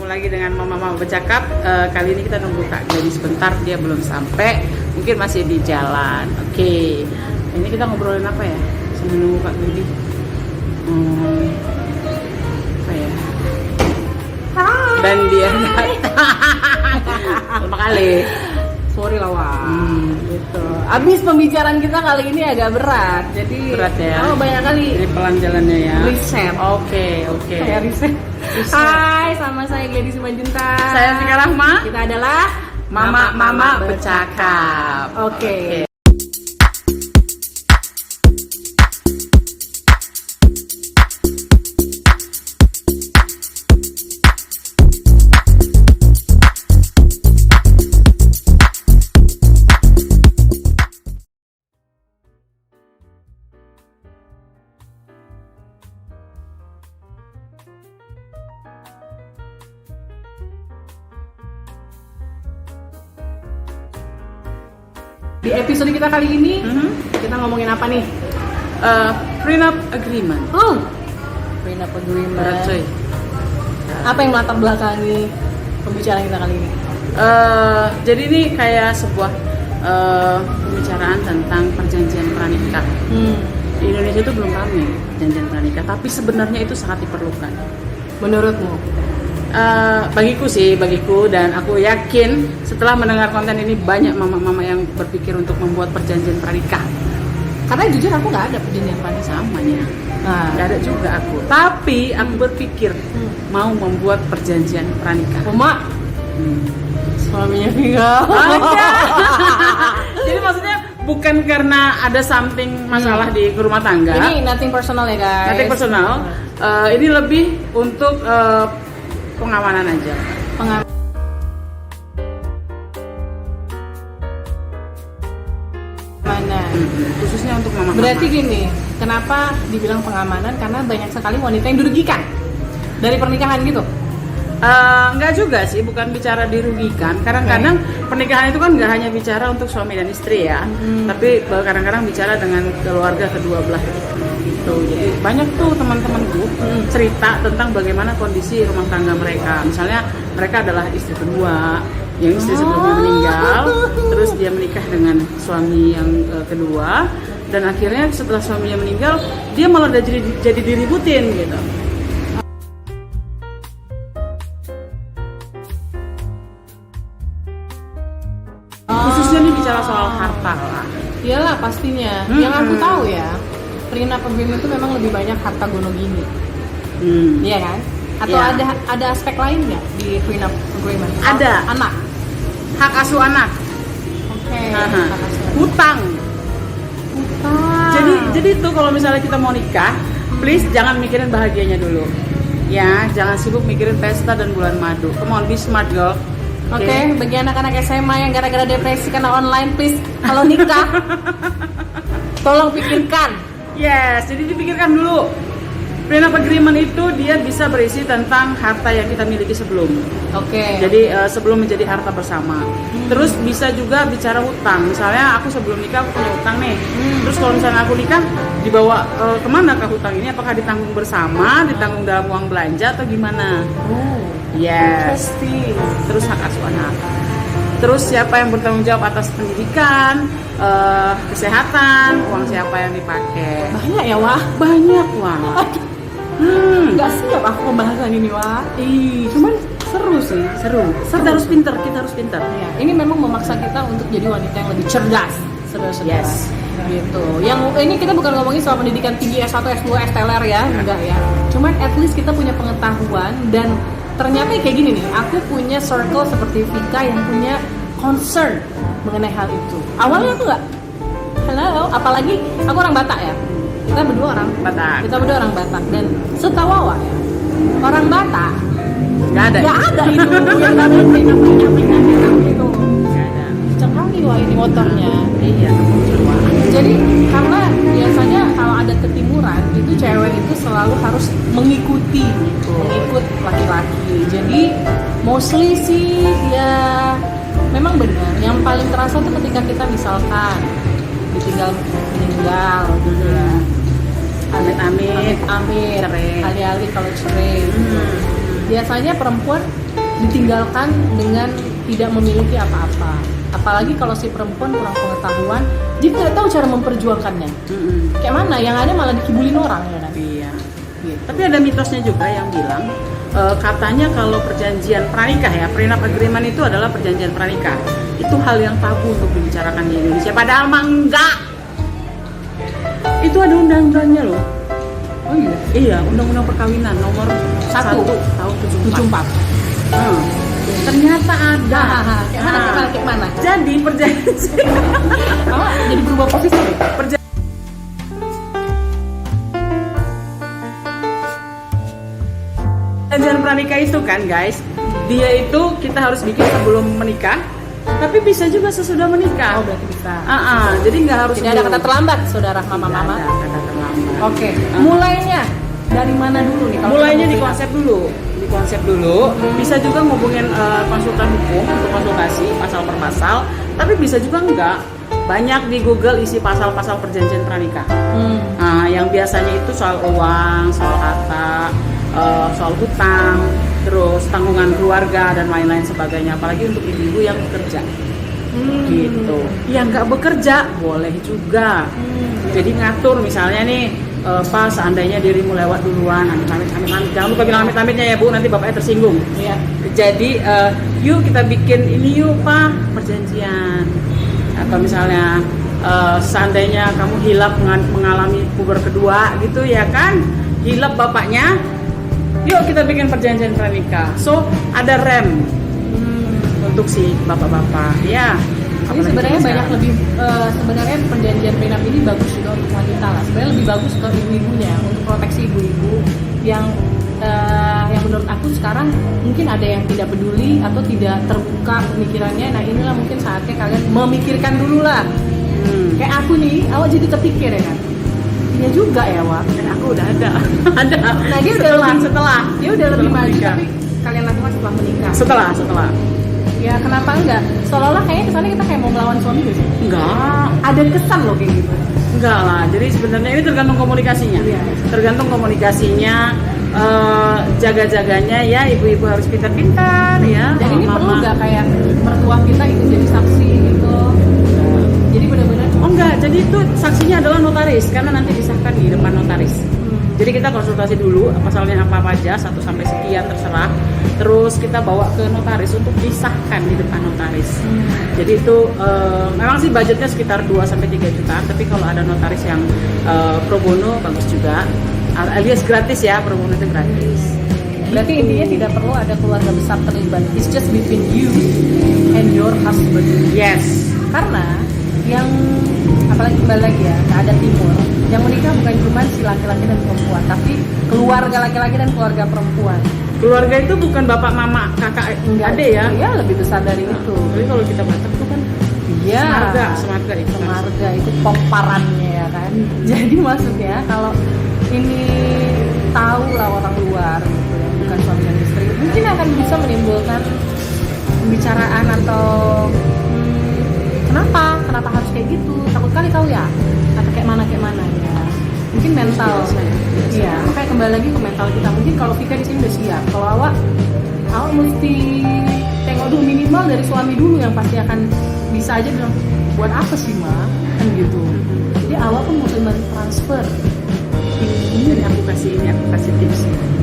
lagi dengan Mama Bercakap. Kali ini kita nunggu Kak Glady sebentar, dia belum sampai, mungkin masih di jalan. Oke, ini kita ngobrolin apa ya sambil nunggu Kak Glady? Apa ya? Dan dia lama kali. Sorry lah gitu. Abis pembicaraan kita kali ini agak berat, jadi berat ya. Oh banyak kali. Jadi pelan jalannya ya. Riset. Oke. Kayak riset. Hai, sama saya Glady Simanjuntak. Saya Tika Rahma. Kita adalah Mama Bercakap. Oke. Di episode kita kali ini, kita ngomongin apa nih? Prenup agreement. Prenup agreement. Berat coy. Apa yang melatar belakangi pembicaraan kita kali ini? Jadi ini kayak sebuah pembicaraan tentang perjanjian pranikah. Di Indonesia itu belum ramai perjanjian pranikah, tapi sebenarnya itu sangat diperlukan. Menurutmu? Bagiku dan aku yakin setelah mendengar konten ini banyak mama-mama yang berpikir untuk membuat perjanjian pranikah. Karena jujur aku nggak ada perjanjian pranikah. Samanya, nggak ada juga aku. Tapi aku berpikir mau membuat perjanjian pranikah. Oma, suaminya tinggal. Jadi maksudnya bukan karena ada something masalah di rumah tangga. Ini nothing personal ya guys. Nothing personal. Ini lebih untuk pengamanan aja. Pengamanan. Khususnya untuk mama. Berarti gini, kenapa dibilang pengamanan? Karena banyak sekali wanita yang dirugikan dari pernikahan gitu. Enggak juga sih, bukan bicara dirugikan. Kadang-kadang pernikahan itu kan nggak hanya bicara untuk suami dan istri ya, tapi kadang-kadang bicara dengan keluarga kedua belah gitu. Jadi banyak tuh teman-temanku cerita tentang bagaimana kondisi rumah tangga mereka. Misalnya mereka adalah istri kedua, yang istri sebelumnya meninggal, terus dia menikah dengan suami yang kedua, dan akhirnya setelah suaminya meninggal dia malah jadi diributin gitu. Khususnya nih bicara soal harta lah. Iyalah pastinya. Yang aku tahu ya, prenup agreement itu memang lebih banyak harta gono gini. Iya kan? Atau ada aspek lain nggak di prenup agreement? Ada. Anak. Hak asuh anak. Oke. Hutang. Hutang. Jadi tuh kalau misalnya kita mau nikah, please jangan mikirin bahagianya dulu. Ya, jangan sibuk mikirin pesta dan bulan madu. Come on, be smart girl. Oke, bagi anak-anak SMA yang gara-gara depresi karena online, please kalau nikah tolong pikirkan. Yes, jadi dipikirkan dulu. Prenup agreement itu dia bisa berisi tentang harta yang kita miliki sebelum. Oke. Jadi sebelum menjadi harta bersama. Terus bisa juga bicara hutang. Misalnya aku sebelum nikah aku punya hutang nih. Terus kalau misalnya aku nikah dibawa kemana ke hutang ini? Apakah ditanggung bersama, ditanggung dalam uang belanja atau gimana? Yes. Interesting. Terus hak asuh anak. Terus siapa yang bertanggung jawab atas pendidikan, kesehatan, uang siapa yang dipakai? Banyak ya Wah. Banyak Wah. Gak siap aku pembahasan ini Wah. Cuman seru sih. Seru. Kita harus pintar. Ya, ini memang memaksa kita untuk jadi wanita yang lebih cerdas. Saudara-saudara. Yes. Gitu. Yang ini kita bukan ngomongin soal pendidikan tinggi S1, S2, STLR ya, enggak ya. Cuman at least kita punya pengetahuan dan ternyata kayak gini nih, aku punya circle seperti Vika yang punya concern mengenai hal itu. Awalnya aku nggak, halo, apalagi aku orang Batak ya. Kita berdua orang Batak dan setahu awal ya, orang Batak nggak ada itu yang namanya prenup gitu. Nggak ada. Cengkangi wah ini motornya. Iya. Jadi karena biasanya kalau ada ketimuran itu cewek itu selalu harus mengikut laki-laki. Jadi mostly sih ya memang benar. Yang paling terasa tuh ketika kita misalkan ditinggal meninggal gitu ya. Amit-amit Amit, cerai. alih-alih kalau cerai. Biasanya perempuan ditinggalkan dengan tidak memiliki apa-apa. Apalagi kalau si perempuan kurang pengetahuan, dia nggak tahu cara memperjuangkannya. Kayak mana? Yang ada malah dikibulin orang ya kan? Iya. Gitu. Tapi ada mitosnya juga yang bilang katanya kalau perjanjian pranikah ya, prenup agreement itu adalah perjanjian pranikah. Itu hal yang tabu untuk dibicarakan di Indonesia. Padahal mah enggak. Itu ada undang-undangnya loh. Oh iya? Iya, undang-undang perkawinan nomor 1 tahun 74. Ternyata ada. Kayak mana? Jadi perjanjian Jadi berubah posisi. Perjanjian pranikah itu kan guys, dia itu kita harus bikin sebelum menikah, tapi bisa juga sesudah menikah. Oh berarti bisa. Jadi nggak harus. Tidak ada kata terlambat, saudara mama-mama. Tidak ada kata terlambat. Oke. Mulainya dari mana dulu nih? Kalau Mulainya kita di mau konsep dulu. Bisa juga ngubungin konsultan hukum untuk konsultasi pasal per pasal, tapi bisa juga enggak. Banyak di Google isi pasal-pasal perjanjian pranikah. Yang biasanya itu soal uang, soal harta, soal hutang, terus tanggungan keluarga dan lain-lain sebagainya. Apalagi untuk ibu-ibu yang bekerja. Gitu. Yang nggak bekerja boleh juga. Jadi ngatur misalnya nih, Pak, seandainya dirimu lewat duluan, amit-amit, jangan lupa bilang amit-amitnya ya Bu, nanti bapaknya tersinggung. Iya. Jadi yuk kita bikin ini yuk Pak, perjanjian. Atau misalnya seandainya kamu hilap mengalami puber kedua gitu ya kan, hilap bapaknya, yuk kita bikin perjanjian pranikah. So ada rem untuk si bapak-bapak ya. Jadi sebenarnya banyak lebih sebenarnya perjanjian prenup ini bagus juga untuk wanita lah. Sebenarnya lebih bagus untuk ibu-ibunya, untuk proteksi ibu-ibu yang menurut aku sekarang mungkin ada yang tidak peduli atau tidak terbuka pemikirannya. Nah inilah mungkin saatnya kalian memikirkan dulu lah. Kayak aku nih, awak jadi kepikir ya kan. Iya juga ya Wak. Dan aku udah ada. Nah dia setelah dia udah lebih maju menikah. tapi kalian lakukan setelah menikah. Setelah. Ya kenapa enggak? Seolah-olah kayaknya kesannya kita kayak mau melawan suami gitu. Enggak. Ada kesan loh kayak gitu. Enggak lah. Jadi sebenarnya ini tergantung komunikasinya. Iya. Tergantung komunikasinya. Jaga-jaganya ya, ibu-ibu harus pintar-pintar ya. Dan ini Mama. perlu nggak kayak mertua kita ikut jadi saksi gitu? Jadi benar-benar Oh enggak, jadi itu saksinya adalah notaris karena nanti disahkan di depan notaris. Jadi kita konsultasi dulu pasalnya apa aja 1 sampai sekian terserah. Terus kita bawa ke notaris untuk disahkan di depan notaris. Jadi itu memang sih budgetnya sekitar 2 sampai 3 jutaan, tapi kalau ada notaris yang pro bono bagus juga. Alias gratis ya, pro bono itu gratis. berarti intinya tidak perlu ada keluarga besar terlibat. It's just between you and your husband. Yes. Karena yang apalagi kembali lagi ya ke adat timur, yang menikah bukan cuma si laki-laki dan perempuan, tapi keluarga laki-laki dan keluarga perempuan. Keluarga itu bukan bapak, mama, kakak, adik ya. Iya, lebih besar dari itu. Tapi kalau kita Batak itu kan Iya. semarga itu. Semarga itu pomparannya ya kan. Jadi maksudnya kalau ini tahu lah orang luar gitu ya, bukan suami dan istri, mungkin akan bisa menimbulkan pembicaraan atau kenapa harus kayak gitu, takut kali tahu ya, atau kayak mana ya, mungkin mental. Iya, makanya kembali lagi ke mental kita. Mungkin kalau Vika di sini udah siap, kalau awak mesti tengok dulu minimal dari suami dulu yang pasti akan bisa aja bilang buat apa sih Ma kan gitu. Jadi awak pun mau transfer Ini aku kasih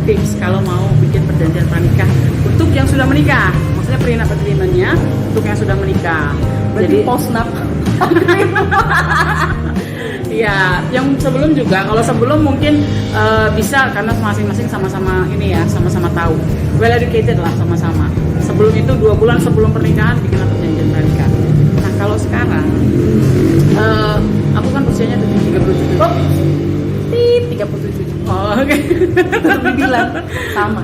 tips kalau mau bikin perjanjian pranikah untuk yang sudah menikah. Maksudnya prenup agreement-nya untuk yang sudah menikah. berarti postnap. Iya, yang sebelum juga. Kalau sebelum mungkin bisa karena masing-masing sama-sama ini ya, sama-sama tahu. Well educated lah sama-sama. Sebelum itu 2 bulan sebelum pernikahan bikin perjanjian pranikah. Nah kalau sekarang, aku kan usianya 37. Oh, 37. Oh, oke. Tetap dibilang sama.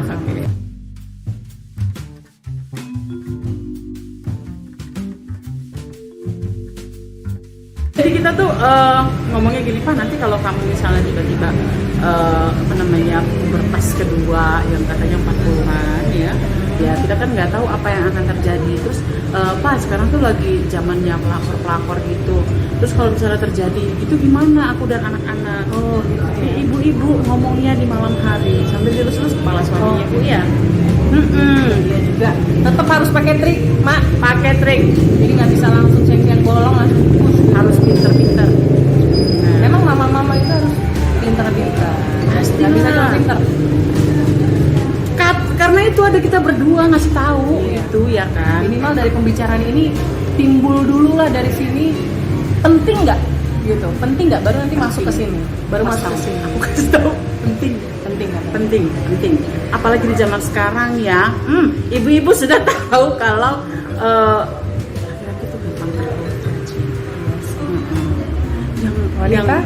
Jadi kita tuh ngomongnya gini Pak, nanti kalau kamu misalnya tiba-tiba berpas kedua yang katanya 40-an ya kita kan nggak tahu apa yang akan terjadi. Terus Pak sekarang tuh lagi zamannya pelakor gitu. Terus kalau misalnya terjadi itu gimana aku dan anak-anak? Oh gitu. Jadi ibu-ibu ngomongnya di malam hari sambil dilus-lus kepala suaminya Bu ya. Iya juga. juga tetap harus pakai trik, mak. Pakai trik, Jadi nggak bisa langsung siang-siang bolong langsung push. harus pinter-pinter. Memang mama-mama itu harus pinter-pinter. Pasti Nggak bisa lah. cuma pinter. Karena itu ada kita berdua ngasih tahu Iya. itu ya kan. Minimal dari pembicaraan ini timbul dulu lah dari sini, penting nggak gitu, penting nggak, baru nanti masuk ke sini, baru masuk ke sini. Aku kasih tahu penting. Penting. Apalagi di zaman sekarang ya, ibu-ibu sudah tahu kalau laki-laki itu gampang terprovokasi. Wanita?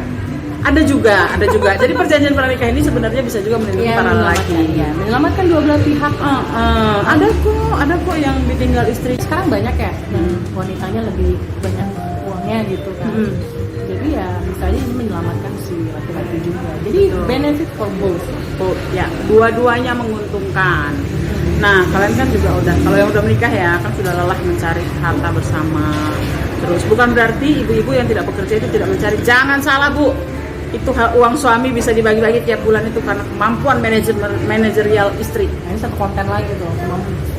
Ada juga. Jadi perjanjian pernikahan ini sebenarnya bisa juga melindungi para lelaki. Menyelamatkan dua belah pihak. Ada kok yang ditinggal istri. Sekarang banyak ya, yang wanitanya lebih banyak uangnya gitu kan. Jadi ya misalnya ini menyelamatkan si laki-laki juga. Jadi Betul. benefit for both. Oh, ya, dua-duanya menguntungkan. Nah, kalian kan juga kalau yang udah menikah ya, kan sudah lelah mencari harta bersama. Terus bukan berarti ibu-ibu yang tidak bekerja itu tidak mencari. Jangan salah, Bu. Itu uang suami bisa dibagi-bagi tiap bulan itu karena kemampuan manajerial istri. Nah, ini satu konten lagi tuh,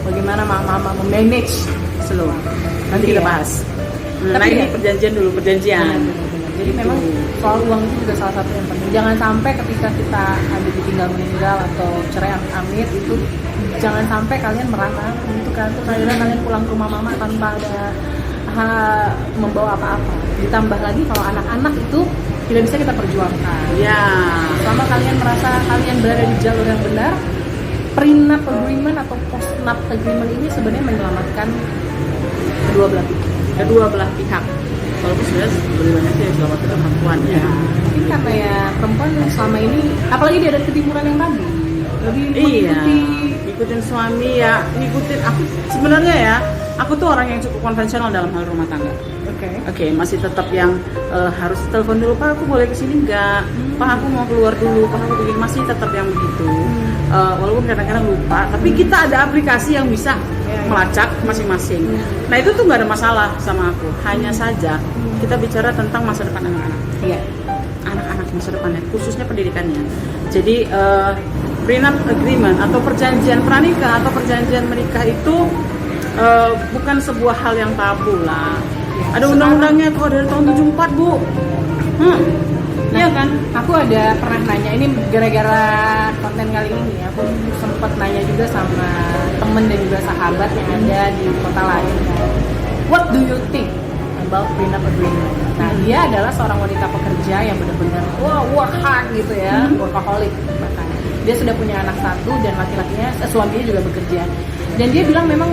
bagaimana mama memanage Slow. Nanti kita Iya. bahas. Tapi Nah, ini ya- perjanjian dulu, perjanjian. Jadi memang soal uang itu juga salah satu yang penting. Jangan sampai ketika kita ada ditinggal meninggal atau cerai amit itu, jangan sampai kalian merana gitu kan. Terus akhirnya kalian pulang ke rumah mama tanpa ada membawa apa-apa. Ditambah lagi kalau anak-anak itu tidak bisa kita perjuangkan. Ya. Selama kalian merasa kalian berada di jalur yang benar, prenup agreement atau postnup agreement ini sebenarnya menyelamatkan kedua belah pihak. Kedua belah pihak. Walaupun sebenarnya lebih banyak sih yang selamatkan perempuan ya. Mungkin karena ya perempuan selama ini, apalagi dia ada ketimuran yang tadi, lebih Iya, mengikuti. ngikutin suami ya, ngikutin aku sebenarnya ya. Aku tuh orang yang cukup konvensional dalam hal rumah tangga. Oke, masih tetap yang harus telepon dulu, Pak, aku boleh kesini nggak? Pak, aku mau keluar dulu, Pak, aku begini, masih tetap yang begitu. Walaupun kadang-kadang lupa, tapi kita ada aplikasi yang bisa melacak masing-masing. Nah itu tuh nggak ada masalah sama aku. Hanya saja kita bicara tentang masa depan anak-anak. Iya. Anak-anak masa depannya, khususnya pendidikannya. Jadi prenup agreement atau perjanjian pranikah atau perjanjian menikah itu bukan sebuah hal yang tabu lah. Ada undang-undangnya kok dari tahun 74, Bu. Iya kan? Aku ada pernah nanya, ini gara-gara konten kali ini aku sempat nanya juga sama temen dan juga sahabat yang ada di kota lain kan. What do you think about prenup agreement? Nah, dia adalah seorang wanita pekerja yang benar-benar work hard gitu ya, workaholic bahkan. Dia sudah punya anak satu dan laki-lakinya, suaminya juga bekerja. Dan dia bilang memang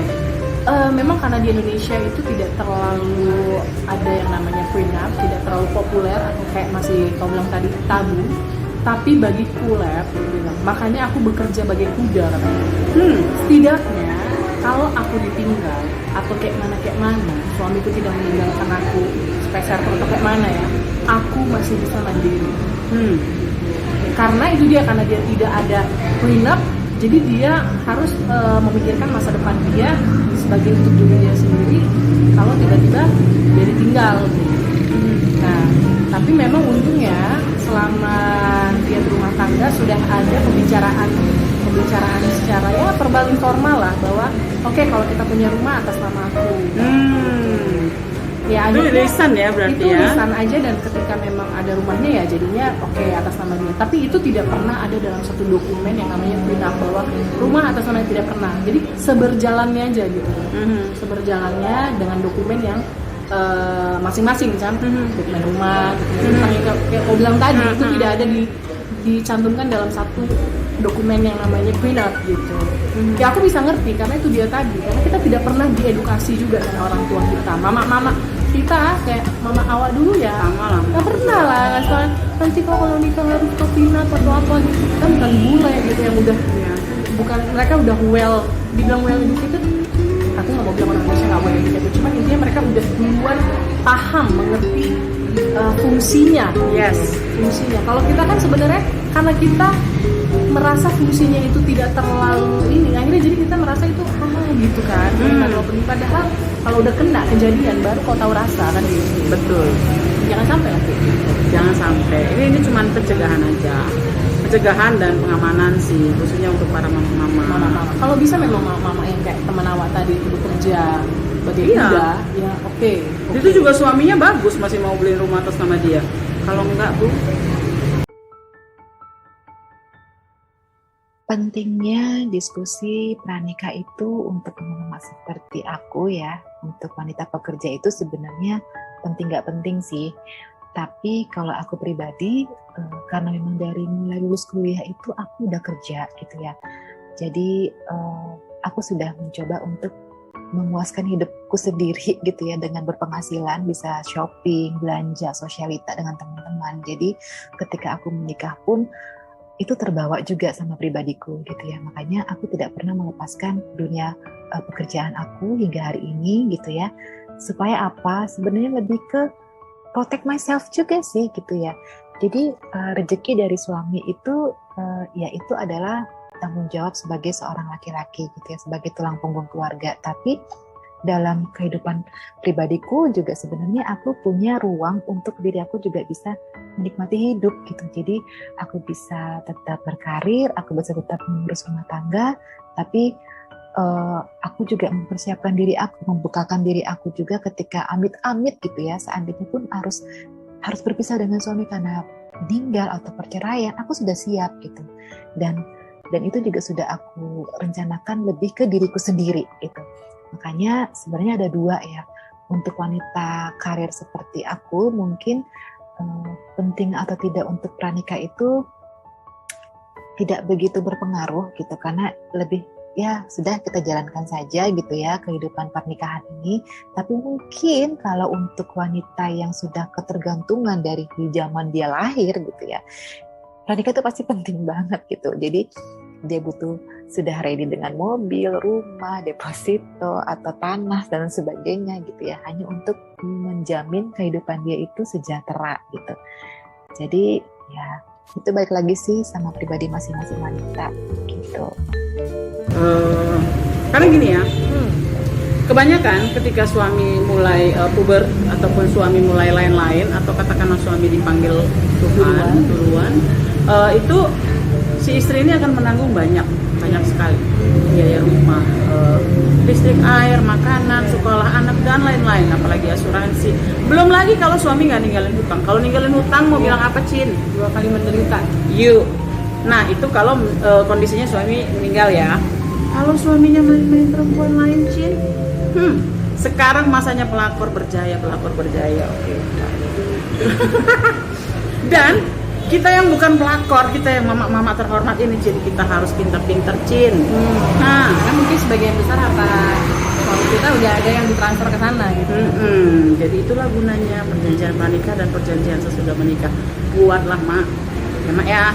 karena di Indonesia itu tidak terlalu ada yang namanya prenup, tidak terlalu populer atau kayak masih kau bilang tadi tabu. Tapi bagiku Lab, dia bilang, makanya aku bekerja bagai kuda katanya. Setidaknya kalau aku ditinggal atau kayak mana, suamiku tidak meninggalkan aku spesial atau kayak mana ya, aku masih bisa mandiri. Karena itu dia, karena dia tidak ada prenup, jadi dia harus memikirkan masa depan dia sebagai untuk diri dia sendiri kalau tiba-tiba dia ditinggal. Nah, tapi memang untungnya selama dia berumah tangga sudah ada pembicaraan secara ya verbal informal lah bahwa oke, kalau kita punya rumah atas nama aku. Ya, Itu lisan ya berarti itu ya. lisan aja, dan ketika memang ada rumahnya ya jadinya oke atas nama dia. Tapi itu tidak pernah ada dalam satu dokumen yang namanya prenup bahwa rumah atas nama, tidak pernah. Jadi seberjalannya aja gitu. Seberjalannya dengan dokumen yang masing-masing kan, dokumen rumah, dokumen utang yang kayak kau bilang tadi itu tidak ada dicantumkan dalam satu dokumen yang namanya prenup gitu. Ya aku bisa ngerti karena itu dia tadi, karena kita tidak pernah diedukasi juga sama orang tua kita, mama kita kayak mama awal dulu ya, Sama lah. nggak pernah lah soal nanti kalau nikah harus ke prenup atau apa gitu. Kan bukan bule gitu yang udah bukan, mereka udah dibilang well educated. Aku nggak mau bilang orang Indonesia nggak well educated, cuman intinya mereka udah duluan paham, mengerti fungsinya. Yes. Fungsinya. Kalau kita kan sebenarnya karena kita merasa fungsinya itu tidak terlalu ini, akhirnya jadi kita merasa itu gitu kan. Padahal kalau udah kena kejadian baru kau tahu rasa kan gitu. Betul. Jangan sampai lagi. Jangan sampai. Ini cuma pencegahan aja. pencegahan dan pengamanan sih, khususnya untuk para mama-mama. Mama-mama. Kalau bisa memang mama yang kayak teman awak tadi itu bekerja sebagai Iya. kuda, ya oke. Itu juga suaminya bagus, masih mau beli rumah atas nama dia. Kalau enggak, Bu. Pentingnya diskusi pranikah itu untuk mama seperti aku ya, untuk wanita pekerja itu sebenarnya penting nggak penting sih. Tapi kalau aku pribadi, karena memang dari mulai lulus kuliah itu aku udah kerja gitu ya. Jadi aku sudah mencoba untuk memuaskan hidupku sendiri gitu ya, dengan berpenghasilan, bisa shopping, belanja, sosialita dengan teman-teman. Jadi ketika aku menikah pun itu terbawa juga sama pribadiku gitu ya. Makanya aku tidak pernah melepaskan dunia pekerjaan aku hingga hari ini gitu ya. Supaya apa? Sebenarnya lebih ke protect myself juga sih gitu ya. Jadi rezeki dari suami itu ya itu adalah tanggung jawab sebagai seorang laki-laki gitu ya, sebagai tulang punggung keluarga. Tapi dalam kehidupan pribadiku juga sebenarnya aku punya ruang untuk diri aku juga bisa menikmati hidup gitu. Jadi aku bisa tetap berkarir, aku bisa tetap mengurus rumah tangga, tapi aku juga mempersiapkan diri aku, membukakan diri aku juga ketika amit-amit gitu ya, seandainya pun harus berpisah dengan suami karena meninggal atau perceraian, aku sudah siap gitu. Dan itu juga sudah aku rencanakan lebih ke diriku sendiri gitu. Makanya sebenarnya ada dua ya, untuk wanita karir seperti aku mungkin penting atau tidak untuk pranikah itu tidak begitu berpengaruh gitu, karena lebih ya sudah kita jalankan saja gitu ya kehidupan pernikahan ini. Tapi mungkin kalau untuk wanita yang sudah ketergantungan dari zaman dia lahir gitu ya, pranikah itu pasti penting banget gitu. Jadi dia butuh sudah ready dengan mobil, rumah, deposito, atau tanah dan sebagainya gitu ya, hanya untuk menjamin kehidupan dia itu sejahtera gitu. Jadi ya itu balik lagi sih sama pribadi masing-masing wanita gitu. Karena gini ya, kebanyakan ketika suami mulai puber ataupun suami mulai lain-lain, atau katakanlah suami dipanggil duluan, itu si istri ini akan menanggung banyak sekali biaya rumah, listrik, air, makanan, sekolah anak dan lain-lain, apalagi asuransi. Belum lagi kalau suami nggak ninggalin hutang. Kalau ninggalin hutang mau bilang apa, Cin? 2 kali menderita. Nah itu kalau kondisinya suami meninggal ya. Kalau suaminya main-main perempuan lain, Cin, sekarang masanya pelakor berjaya. Oke. Dan kita yang bukan pelakor, kita yang mama terhormat ini, Cin, kita harus pintar-pintar, Cin. Nah, Karena mungkin sebagian besar harta suami kita udah ada yang ditransfer ke sana gitu. jadi itulah gunanya perjanjian pranikah dan perjanjian sesudah menikah. Buatlah, Mak. Ya, Mak ya.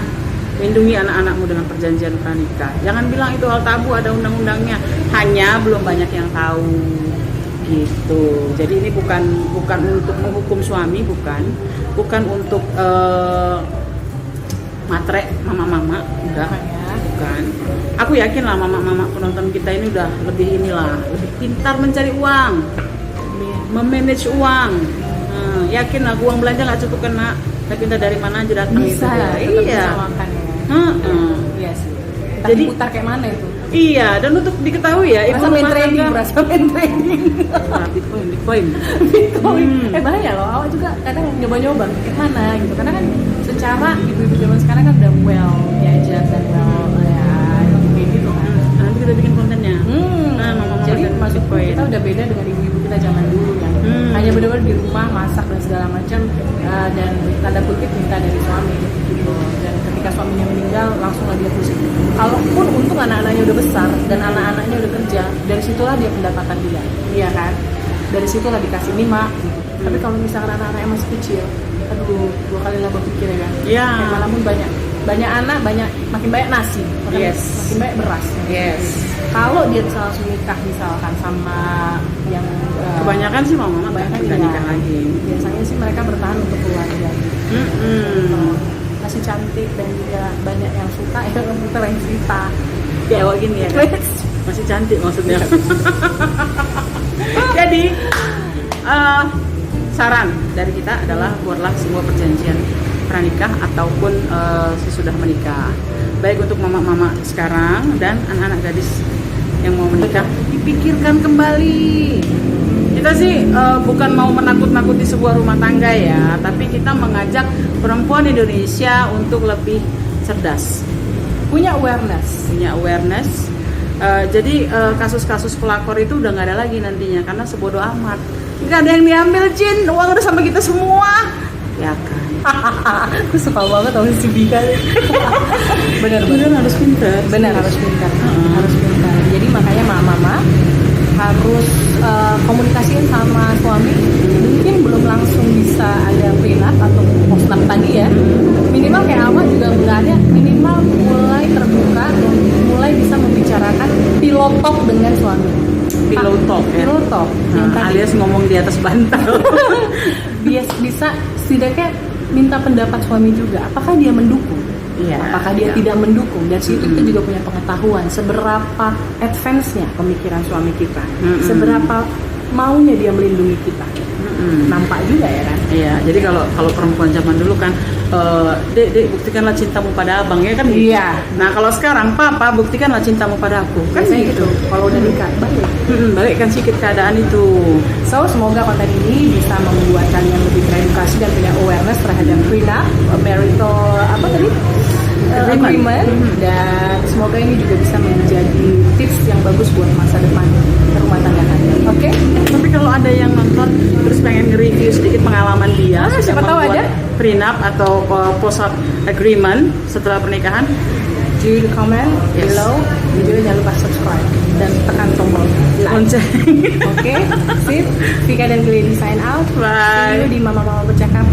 Lindungi anak-anakmu dengan perjanjian pranikah. Jangan bilang itu hal tabu, ada undang-undangnya. Hanya belum banyak yang tahu. Gitu. Jadi ini bukan untuk menghukum suami, bukan untuk matre mama-mama, enggak, bukan. Aku yakin lah mama-mama penonton kita ini udah lebih pintar mencari uang, memanage uang. Yakin lah, uang belanja nggak cukup kena, tapi entah dari mana aja datang Bisa, itu. Iya. Bisa makan ya. Iya sih. Tapi Jadi putar kayak mana itu? Iya, dan untuk diketahui ya, Berasa main trading. Bitcoin. Bahaya loh, awak juga kadang nyoba-nyoba kayak mana gitu. Karena kan secara ibu-ibu zaman sekarang kan udah well diajak dan well ya kayak gitu kan. Nanti kita bikin kontennya. Jadi maksud kita udah beda dengan ibu-ibu kita zaman dulu yang hanya benar-benar di rumah masak dan segala macam, dan tanda kutip minta dari suami gitu. Dan ketika suaminya meninggal langsung lah dia pusing. Kalaupun untung anak-anaknya udah besar dan anak-anaknya udah kerja, dari situlah dia pendapatan dia, iya kan? Dari situlah dikasih nih mak gitu. Tapi kalau misalkan anak-anaknya masih kecil, aduh 2 kali lah berpikir ya kan? Iya. Kayak malamun banyak anak, makin banyak nasi, makin banyak beras. Yes. Kalau dia bisa langsung nikah misalkan sama yang Kebanyakan sih mama kebanyakan udah nikah lagi. Biasanya sih mereka bertahan untuk keluarga. Masih cantik dan juga banyak yang suka ya kita lain cerita. Kayak awak gini ya. Masih cantik maksudnya. Jadi saran dari kita adalah buatlah sebuah perjanjian pranikah ataupun sesudah menikah. Baik untuk mama-mama sekarang dan anak-anak gadis yang mau menikah, dipikirkan kembali. Kita sih bukan mau menakut-nakuti sebuah rumah tangga ya, tapi kita mengajak perempuan Indonesia untuk lebih cerdas, punya awareness. Jadi kasus-kasus pelakor itu udah nggak ada lagi nantinya, karena sebodoh amat. Nggak ada yang diambil, Jin, uang udah sama kita semua, ya kan? Aku suka banget sama si Vika. Bener harus pintar. harus pintar. Jadi makanya mama harus komunikasiin sama suami. Mungkin belum langsung bisa ada prenup atau postnap tadi ya. Minimal kayak apa juga enggaknya, minimal mulai terbuka dan mulai bisa membicarakan pillow talk dengan suami. Pillow talk ya. Pillow talk. Yang tadi. Alias ngomong di atas bantal. Bisa setidaknya minta pendapat suami juga. Apakah dia mendukung? Iya. Apakah dia tidak mendukung? Dan situ kita juga punya pengetahuan seberapa advance-nya pemikiran suami kita, seberapa maunya dia melindungi kita. Nampak juga ya kan? Iya. Jadi kalau perempuan zaman dulu kan, dek buktikanlah cintamu pada abang ya kan? Iya. Nah kalau sekarang papa buktikanlah cintamu pada aku kan Biasanya gitu. Kalau udah nikah balik. Balikkan sikit keadaan itu. So semoga konten ini bisa membuat kalian lebih teredukasi dan punya awareness terhadap prenup, marital agreement, dan semoga ini juga bisa menjadi tips yang bagus buat masa depan rumah tangga kalian. Oke? Tapi kalau ada yang nonton terus pengen nge-review sedikit pengalaman dia, sudah siapa tahu membuat ada prenup atau post-up agreement setelah pernikahan, di comment below. Video jangan lupa subscribe dan tekan tombol like. lonceng. Oke, sip. Vika dan Glady sign out. Bye. See you di Mama Mama Bercakap